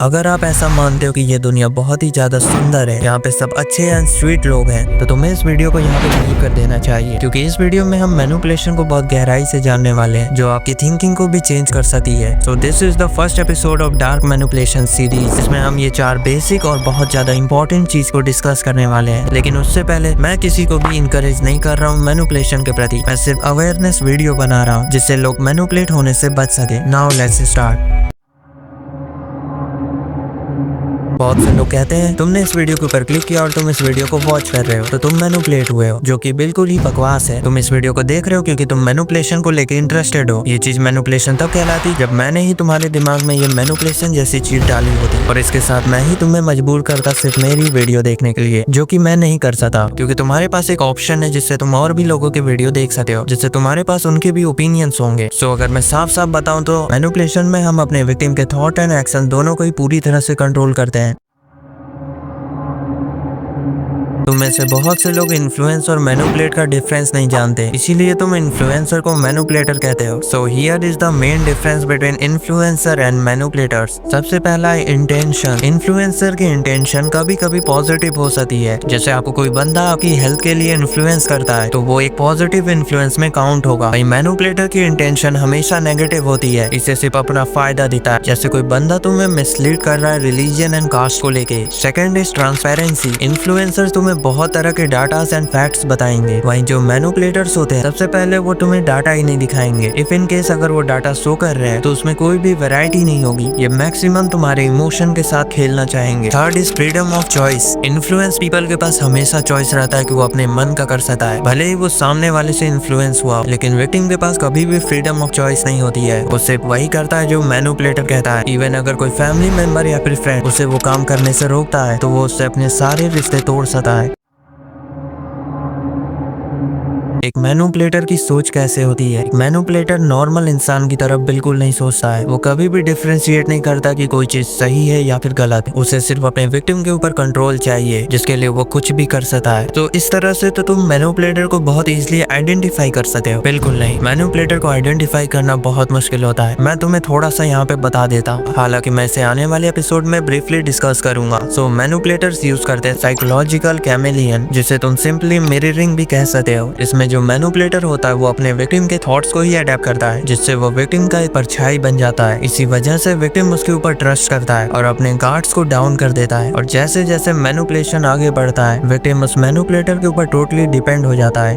अगर आप ऐसा मानते हो कि ये दुनिया बहुत ही ज्यादा सुंदर है, यहाँ पे सब अच्छे एंड स्वीट लोग हैं, तो तुम्हें इस वीडियो को यहाँ पे क्लिक कर देना चाहिए, क्योंकि इस वीडियो में हम मैनिपुलेशन को बहुत गहराई से जानने वाले हैं, जो आपकी थिंकिंग को भी चेंज कर सकती है। So this is the first episode of dark manipulation series, जिसमें हम ये 4 बेसिक और बहुत ज्यादा इंपॉर्टेंट चीज को डिस्कस करने वाले हैं। लेकिन उससे पहले मैं किसी को भी इनकरेज नहीं कर रहा हूँ मैनिपुलेशन के प्रति, मैं सिर्फ अवेयरनेस वीडियो बना रहा हूँ जिससे लोग मैनिपुलेट होने से बच सके। Now let's start. बहुत से लोग कहते हैं तुमने इस वीडियो के ऊपर क्लिक किया और तुम इस वीडियो को वॉच कर रहे हो तो तुम मैनिपुलेट हुए हो, जो कि बिल्कुल ही बकवास है। तुम इस वीडियो को देख रहे हो क्योंकि तुम मैनिपुलेशन को लेकर इंटरेस्टेड हो। ये चीज मैनिपुलेशन तब कहलाती जब मैंने ही तुम्हारे दिमाग में ये मैनिपुलेशन जैसी चीज डाली होती, और इसके साथ मैं ही तुम्हें मजबूर करता सिर्फ मेरी वीडियो देखने के लिए, जो कि मैं नहीं कर सकता, क्योंकि तुम्हारे पास एक ऑप्शन है जिससे तुम और भी लोगों के वीडियो देख सकते हो, जिससे तुम्हारे पास उनके भी ओपिनियंस होंगे। सो अगर मैं साफ साफ बताऊं तो मैनिपुलेशन में हम अपने विक्टिम के थॉट एंड एक्शन दोनों को ही पूरी तरह से कंट्रोल करते हैं। तुम में से बहुत से लोग इन्फ्लुएंस और मैनिपुलेट का डिफरेंस नहीं जानते, इसीलिए तुम इन्फ्लुएंसर को मैनिपुलेटर कहते हो। So here is the main difference between influencer and manipulators. सबसे पहला है इंटेंशन। इन्फ्लुएंसर की इंटेंशन कभी कभी पॉजिटिव हो सकती है, जैसे आपको कोई बंदा आपकी हेल्थ के लिए इन्फ्लुएंस करता है तो वो एक पॉजिटिव इन्फ्लुएंस में काउंट होगा। वही मैनिपुलेटर की इंटेंशन हमेशा नेगेटिव होती है, इसे सिर्फ अपना फायदा देता है, जैसे कोई बंदा तुम्हें मिसलीड कर रहा है रिलीजन एंड कास्ट को लेके। Second is transparency. इन्फ्लुएंसर तुम्हें बहुत तरह के डाटास एंड फैक्ट्स बताएंगे, वहीं जो मैनिपुलेटर्स होते हैं सबसे पहले वो तुम्हें डाटा ही नहीं दिखाएंगे। इफ इन केस अगर वो डाटा शो कर रहे हैं तो उसमें कोई भी वैरायटी नहीं होगी, ये मैक्सिमम तुम्हारे इमोशन के साथ खेलना चाहेंगे। Third is freedom of choice. Influence people के पास हमेशा चॉइस रहता है कि वो अपने मन का कर सकता है, भले ही वो सामने वाले से इन्फ्लुएंस हुआ, लेकिन विक्टिम के पास कभी भी फ्रीडम ऑफ चॉइस नहीं होती है। वो सिर्फ वही करता है जो मैनिपुलेटर कहता है। इवन अगर कोई फैमिली मेंबर या फिर फ्रेंड उसे वो काम करने से रोकता है तो वो उससे अपने सारे रिश्ते तोड़ सकता है। एक मैनिपुलेटर की सोच कैसे होती है? मैनिपुलेटर नॉर्मल इंसान की तरफ बिल्कुल नहीं सोचता है, वो कभी भी डिफरेंशिएट नहीं करता कि कोई चीज सही है या फिर गलत है। उसे सिर्फ अपने विक्टिम के ऊपर कंट्रोल चाहिए, जिसके लिए वो कुछ भी कर सकता है। तो इस तरह से तो तुम मैनिपुलेटर को बहुत इजीली आइडेंटिफाई कर सकते हो। बिल्कुल नहीं, मैनिपुलेटर को आइडेंटिफाई करना बहुत मुश्किल होता है। मैं तुम्हें थोड़ा सा यहाँ पे बता देता हूँ, हालांकि मैं इसे आने वाले एपिसोड में ब्रीफली डिस्कस करूंगा। सो मैनिपुलेटर्स यूज करते हैं साइकोलॉजिकल कैमेलियन, जिसे तुम सिंपली मिररिंग भी कह सकते हो। इसमें जो मैनिपुलेटर होता है वो अपने विक्टिम के थॉट्स को ही अडेप्ट करता है, जिससे वो विक्टिम का एक परछाई बन जाता है। इसी वजह से विक्टिम उसके ऊपर ट्रस्ट करता है और अपने गार्ड्स को डाउन कर देता है, और जैसे जैसे मैनिपुलेशन आगे बढ़ता है विक्टिम उस मैनिपुलेटर के ऊपर टोटली डिपेंड हो जाता है।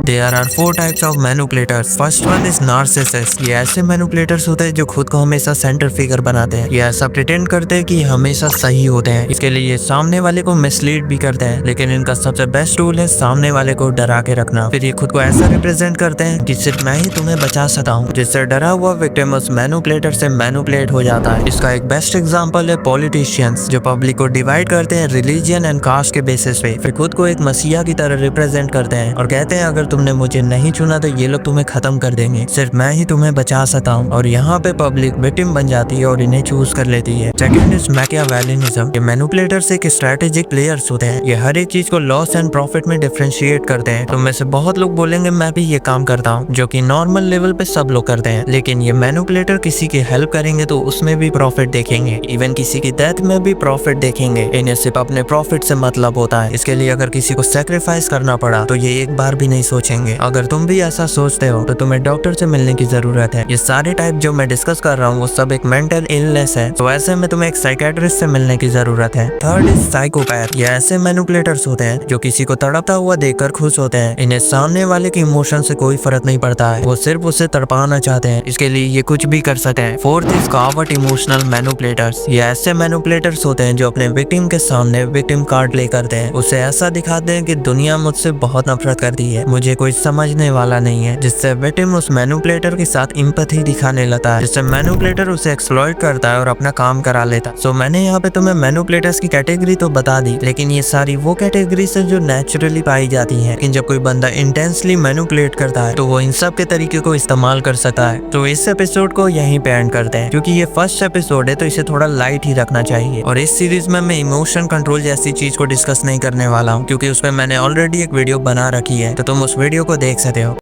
There are 4 types of manipulators. First one is narcissist. ये ऐसे मैनिपुलेटर्स होते हैं जो खुद को हमेशा सेंटर फिगर बनाते हैं। ये ऐसा प्रिटेंड करते हैं कि हमेशा सही होते हैं, इसके लिए ये सामने वाले को मिसलीड भी करते हैं। लेकिन इनका सबसे बेस्ट टूल है सामने वाले को डरा के रखना। फिर ये खुद को ऐसा रिप्रेजेंट करते हैं कि सिर्फ मैं ही तुम्हें बचा सकता हूँ, जिससे डरा हुआ विक्टिम उस मैनिपुलेटर से मैनिपुलेट हो जाता है। इसका एक बेस्ट एग्जाम्पल है पॉलिटिशियंस, जो पब्लिक को डिवाइड करते हैं रिलीजन एंड कास्ट के बेसिस पे, फिर खुद को एक मसीहा की तरह रिप्रेजेंट करते हैं और कहते हैं अगर तुमने मुझे नहीं चुना तो ये लोग तुम्हें खत्म कर देंगे, सिर्फ मैं ही तुम्हें बचा सकता हूँ। और यहाँ पे पब्लिक विक्टिम बन जाती है और इन्हें चूज कर लेती है। Second is Machiavellianism. ये मैनिपुलेटर्स एक स्ट्रेटेजिक प्लेयर्स होते हैं, ये हर एक चीज को लॉस एंड प्रॉफिट में डिफरेंशिएट करते हैं। तुम में से बहुत लोग बोलेंगे मैं भी ये काम करता हूँ, जो कि नॉर्मल लेवल पे सब लोग करते हैं, लेकिन ये मैनिपुलेटर किसी की हेल्प करेंगे तो उसमें भी प्रॉफिट देखेंगे, इवन किसी की डेथ में भी प्रॉफिट देखेंगे। इन्हें सिर्फ अपने प्रॉफिट से मतलब होता है, इसके लिए अगर किसी को सेक्रीफाइस करना पड़ा तो ये एक बार भी नहीं सोचेंगे। अगर तुम भी ऐसा सोचते हो तो तुम्हें डॉक्टर से मिलने की जरूरत है। ये सारे टाइप जो मैं डिस्कस कर रहा हूँ वो सब एक मेंटल इलनेस है, तो ऐसे में तुम्हें एक साइकेट्रिस्ट से मिलने की जरूरत है। Third is psychopath. ये ऐसे मैनिपुलेटर्स होते हैं जो किसी को तड़पता हुआ देखकर खुश होते हैं, इन्हें सामने वाले के इमोशन से कोई फर्क नहीं पड़ता है, वो सिर्फ उसे तड़पाना चाहते हैं, इसके लिए ये कुछ भी कर सकते हैं। Fourth is covert emotional manipulators. ये ऐसे मैनिपुलेटर्स होते हैं जो अपने विक्टिम के सामने विक्टिम कार्ड प्ले करते हैं, उसे ऐसा दिखाते हैं कि दुनिया मुझसे बहुत नफरत करती है, मुझे कोई समझने वाला नहीं है, जिससे विक्टिम उस मैनिपुलेटर के साथ एम्पैथी दिखाने लगता है, जिससे मैनिपुलेटर उसे एक्सप्लॉइट करता है और अपना काम करा लेता है। सो मैंने यहाँ पे तुम्हें मैनिपुलेटर्स की कैटेगरी तो बता दी, लेकिन ये सारी वो कैटेगरीज है जो नेचुरली पाई जाती हैं। लेकिन जब कोई बंदा इंटेंसली मैनिपुलेट करता है तो वो इन सब के तरीके को इस्तेमाल कर सकता है। तो इस एपिसोड को यहीं पे एंड करते हैं, क्योंकि ये फर्स्ट एपिसोड है तो इसे थोड़ा लाइट ही रखना चाहिए। और इस सीरीज में मैं इमोशन कंट्रोल जैसी चीज को डिस्कस नहीं करने वाला हूँ, क्योंकि उस पर मैंने ऑलरेडी एक वीडियो बना रखी है, तो तुम उस वीडियो को देख सकते हो।